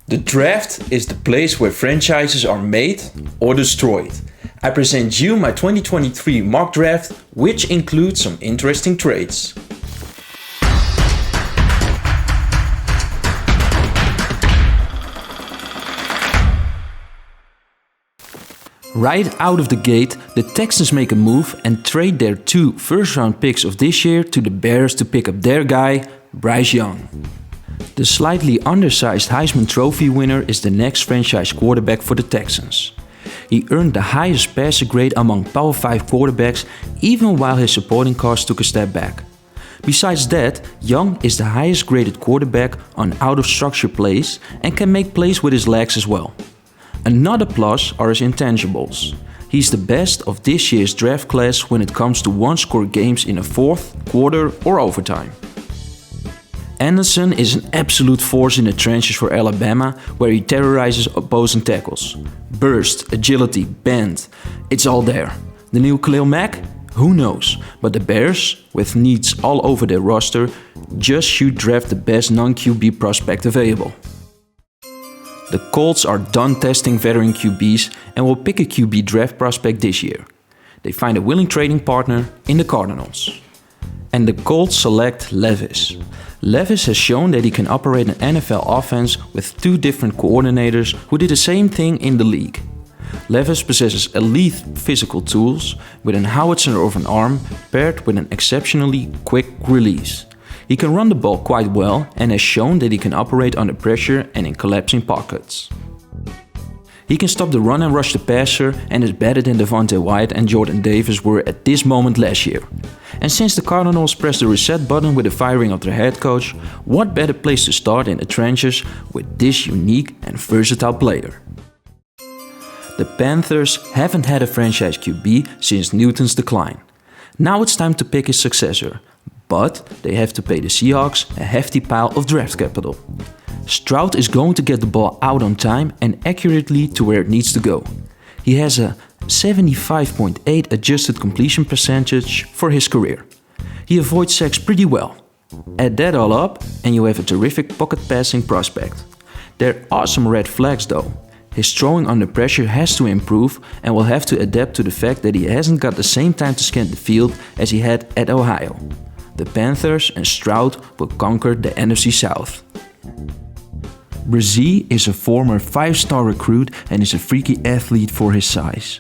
The draft is the place where franchises are made or destroyed. I present you my 2023 mock draft, which includes some interesting trades. Right out of the gate, the Texans make a move and trade their 2 first-round picks of this year to the Bears to pick up their guy, Bryce Young. The slightly undersized Heisman Trophy winner is the next franchise quarterback for the Texans. He earned the highest passer grade among Power 5 quarterbacks even while his supporting cast took a step back. Besides that, Young is the highest graded quarterback on out-of-structure plays and can make plays with his legs as well. Another plus are his intangibles. He's the best of this year's draft class when it comes to one-score games in a fourth, quarter or overtime. Anderson is an absolute force in the trenches for Alabama, where he terrorizes opposing tackles. Burst, agility, bend, it's all there. The new Khalil Mack? Who knows? But the Bears, with needs all over their roster, just should draft the best non-QB prospect available. The Colts are done testing veteran QBs and will pick a QB draft prospect this year. They find a willing trading partner in the Cardinals. And the Colts select Levis. Levis has shown that he can operate an NFL offense with 2 different coordinators who did the same thing in the league. Levis possesses elite physical tools with an howitzer of an arm paired with an exceptionally quick release. He can run the ball quite well and has shown that he can operate under pressure and in collapsing pockets. He can stop the run and rush the passer and is better than Devontae White and Jordan Davis were at this moment last year. And since the Cardinals pressed the reset button with the firing of their head coach, what better place to start in the trenches with this unique and versatile player? The Panthers haven't had a franchise QB since Newton's decline. Now it's time to pick his successor, but they have to pay the Seahawks a hefty pile of draft capital. Stroud is going to get the ball out on time and accurately to where it needs to go. He has a 75.8 adjusted completion percentage for his career. He avoids sacks pretty well. Add that all up and you have a terrific pocket passing prospect. There are some red flags though. His throwing under pressure has to improve and will have to adapt to the fact that he hasn't got the same time to scan the field as he had at Ohio. The Panthers and Stroud will conquer the NFC South. Brzee is a former 5-star recruit and is a freaky athlete for his size.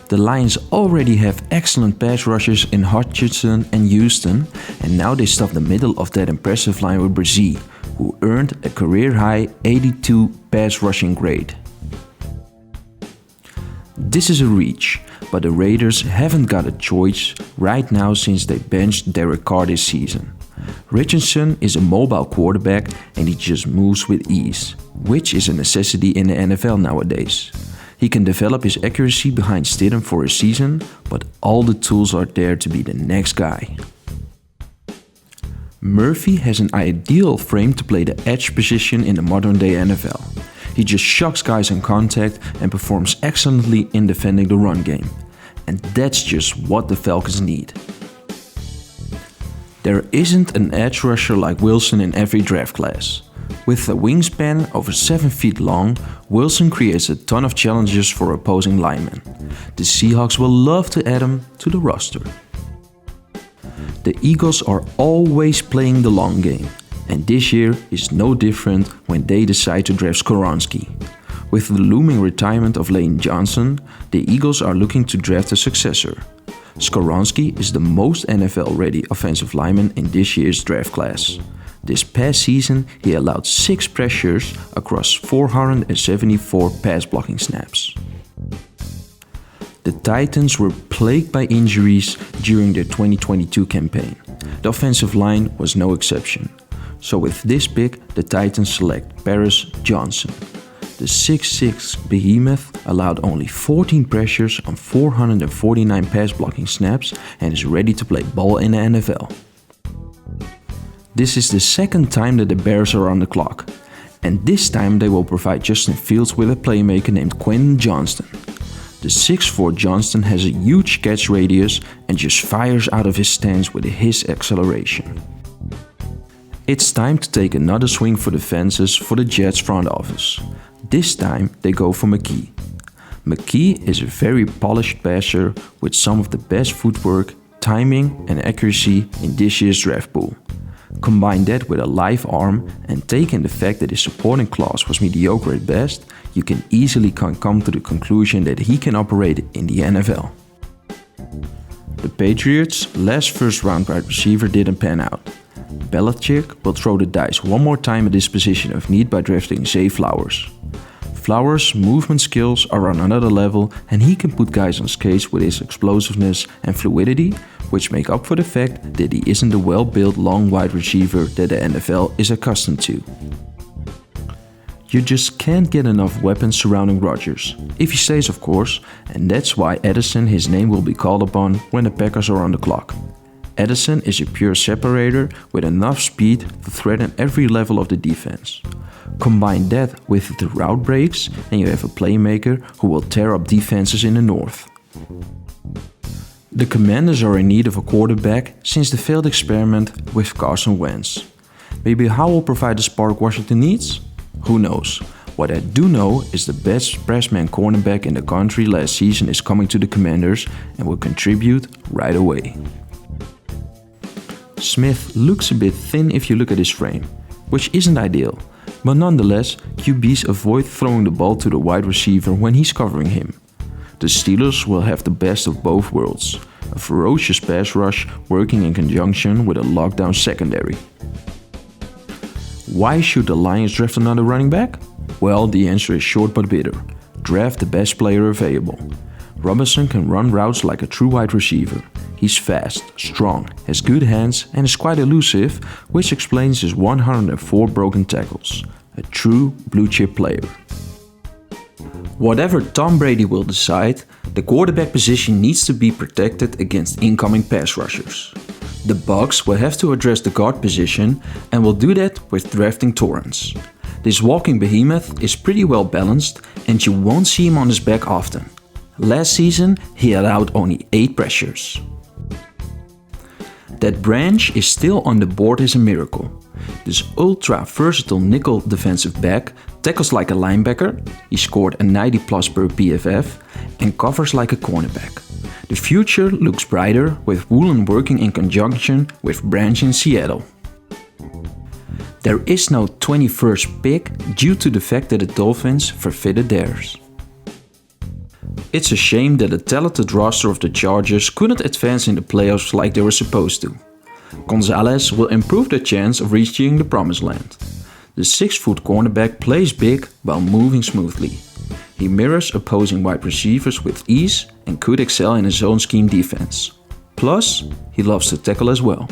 The Lions already have excellent pass rushers in Hutchinson and Houston, and now they stuff the middle of that impressive line with Brzee, who earned a career-high 82 pass rushing grade. This is a reach, but the Raiders haven't got a choice right now since they benched Derek Carr this season. Richardson is a mobile quarterback and he just moves with ease, which is a necessity in the NFL nowadays. He can develop his accuracy behind Stidham for a season, but all the tools are there to be the next guy. Murphy has an ideal frame to play the edge position in the modern day NFL. He just shocks guys in contact and performs excellently in defending the run game. And that's just what the Falcons need. There isn't an edge rusher like Wilson in every draft class. With a wingspan over 7 feet long, Wilson creates a ton of challenges for opposing linemen. The Seahawks will love to add him to the roster. The Eagles are always playing the long game, and this year is no different when they decide to draft Skoronski. With the looming retirement of Lane Johnson, the Eagles are looking to draft a successor. Skoronski is the most NFL-ready offensive lineman in this year's draft class. This past season, he allowed 6 pressures across 474 pass blocking snaps. The Titans were plagued by injuries during their 2022 campaign. The offensive line was no exception. So with this pick, the Titans select Paris Johnson. The 6'6" behemoth allowed only 14 pressures on 449 pass blocking snaps and is ready to play ball in the NFL. This is the second time that the Bears are on the clock, and this time they will provide Justin Fields with a playmaker named Quentin Johnston. The 6'4" Johnston has a huge catch radius and just fires out of his stance with his acceleration. It's time to take another swing for the fences for the Jets front office. This time they go for McKee. McKee is a very polished passer with some of the best footwork, timing and accuracy in this year's draft pool. Combine that with a live arm and take in the fact that his supporting class was mediocre at best, you can easily come to the conclusion that he can operate in the NFL. The Patriots' last first-round wide receiver didn't pan out. Belichick will throw the dice one more time at this position of need by drafting Zay Flowers. Flowers' movement skills are on another level and he can put guys on skates with his explosiveness and fluidity, which make up for the fact that he isn't the well-built long wide receiver that the NFL is accustomed to. You just can't get enough weapons surrounding Rodgers, if he stays of course, and that's why Edison, his name will be called upon when the Packers are on the clock. Edison is a pure separator with enough speed to threaten every level of the defense. Combine that with the route breaks and you have a playmaker who will tear up defenses in the north. The Commanders are in need of a quarterback since the failed experiment with Carson Wentz. Maybe Howell will provide the spark Washington needs? Who knows? What I do know is the best pressman cornerback in the country last season is coming to the Commanders and will contribute right away. Smith looks a bit thin if you look at his frame, which isn't ideal, but nonetheless, QBs avoid throwing the ball to the wide receiver when he's covering him. The Steelers will have the best of both worlds, a ferocious pass rush working in conjunction with a lockdown secondary. Why should the Lions draft another running back? Well, the answer is short but bitter. Draft the best player available. Robinson can run routes like a true wide receiver. He's fast, strong, has good hands and is quite elusive, which explains his 104 broken tackles. A true blue-chip player. Whatever Tom Brady will decide, the quarterback position needs to be protected against incoming pass rushers. The Bucs will have to address the guard position and will do that with drafting Torrance. This walking behemoth is pretty well balanced and you won't see him on his back often. Last season, he allowed only 8 pressures. That Branch is still on the board is a miracle. This ultra-versatile nickel defensive back tackles like a linebacker, he scored a 90 plus per PFF, and covers like a cornerback. The future looks brighter with Woolen working in conjunction with Branch in Seattle. There is no 21st pick due to the fact that the Dolphins forfeited theirs. It's a shame that the talented roster of the Chargers couldn't advance in the playoffs like they were supposed to. Gonzalez will improve their chance of reaching the promised land. The 6-foot cornerback plays big while moving smoothly. He mirrors opposing wide receivers with ease and could excel in his zone scheme defense. Plus, he loves to tackle as well.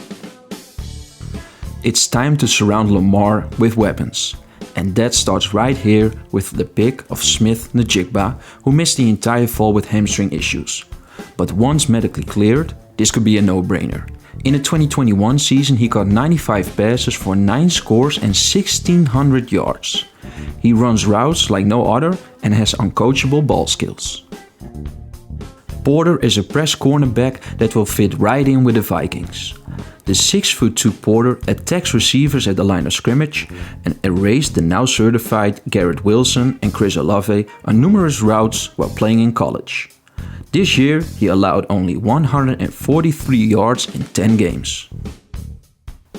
It's time to surround Lamar with weapons. And that starts right here with the pick of Smith Njigba, who missed the entire fall with hamstring issues. But once medically cleared, this could be a no-brainer. In the 2021 season, he caught 95 passes for 9 scores and 1,600 yards. He runs routes like no other and has uncoachable ball skills. Porter is a press cornerback that will fit right in with the Vikings. The 6'2" Porter attacks receivers at the line of scrimmage and erased the now certified Garrett Wilson and Chris Olave on numerous routes while playing in college. This year, he allowed only 143 yards in 10 games.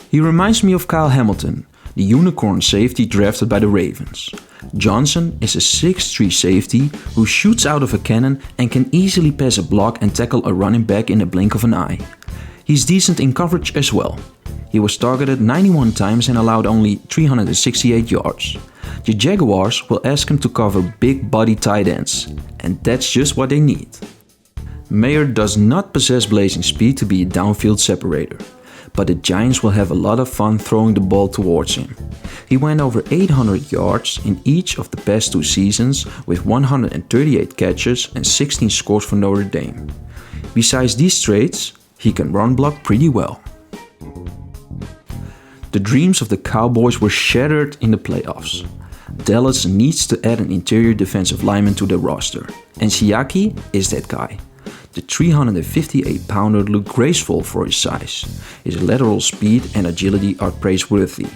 He reminds me of Kyle Hamilton, the unicorn safety drafted by the Ravens. Johnson is a 6'3" safety who shoots out of a cannon and can easily pass a block and tackle a running back in the blink of an eye. He's decent in coverage as well. He was targeted 91 times and allowed only 368 yards. The Jaguars will ask him to cover big body tight ends, and that's just what they need. Mayer does not possess blazing speed to be a downfield separator, but the Giants will have a lot of fun throwing the ball towards him. He went over 800 yards in each of the past 2 seasons with 138 catches and 16 scores for Notre Dame. Besides these traits, he can run block pretty well. The dreams of the Cowboys were shattered in the playoffs. Dallas needs to add an interior defensive lineman to their roster, and Siaki is that guy. The 358-pounder looked graceful for his size. His lateral speed and agility are praiseworthy.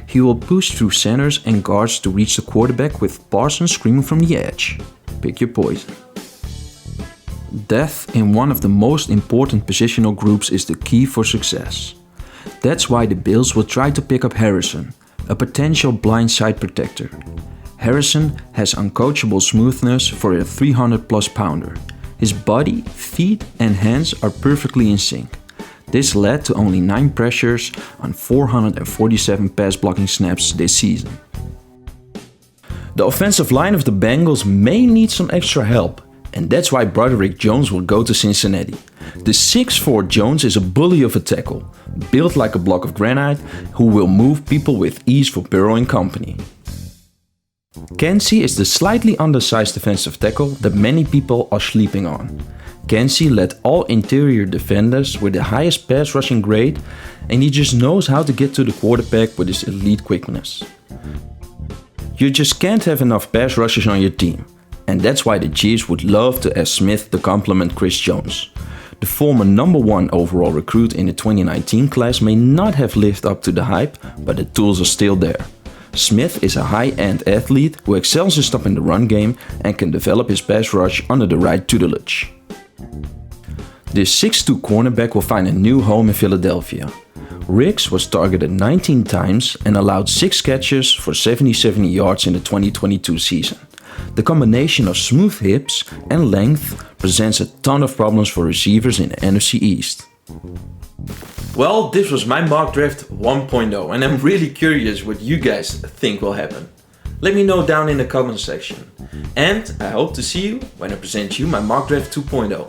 He will push through centers and guards to reach the quarterback with Parsons screaming from the edge. Pick your poison. Depth in one of the most important positional groups is the key for success. That's why the Bills will try to pick up Harrison, a potential blindside protector. Harrison has uncoachable smoothness for a 300-plus pounder. His body, feet and hands are perfectly in sync. This led to only 9 pressures on 447 pass blocking snaps this season. The offensive line of the Bengals may need some extra help, and that's why Broderick Jones will go to Cincinnati. The 6'4" Jones is a bully of a tackle, built like a block of granite, who will move people with ease for Burrow and company. Kensey is the slightly undersized defensive tackle that many people are sleeping on. Kensey led all interior defenders with the highest pass rushing grade, and he just knows how to get to the quarterback with his elite quickness. You just can't have enough pass rushers on your team, and that's why the Chiefs would love to have Smith to complement Chris Jones. The former #1 overall recruit in the 2019 class may not have lived up to the hype, but the tools are still there. Smith is a high-end athlete who excels in stopping the run game and can develop his pass rush under the right tutelage. This 6'2" cornerback will find a new home in Philadelphia. Riggs was targeted 19 times and allowed 6 catches for 77 yards in the 2022 season. The combination of smooth hips and length presents a ton of problems for receivers in the NFC East. Well, this was my mock draft 1.0 and I'm really curious what you guys think will happen. Let me know down in the comment section. And I hope to see you when I present you my mock draft 2.0.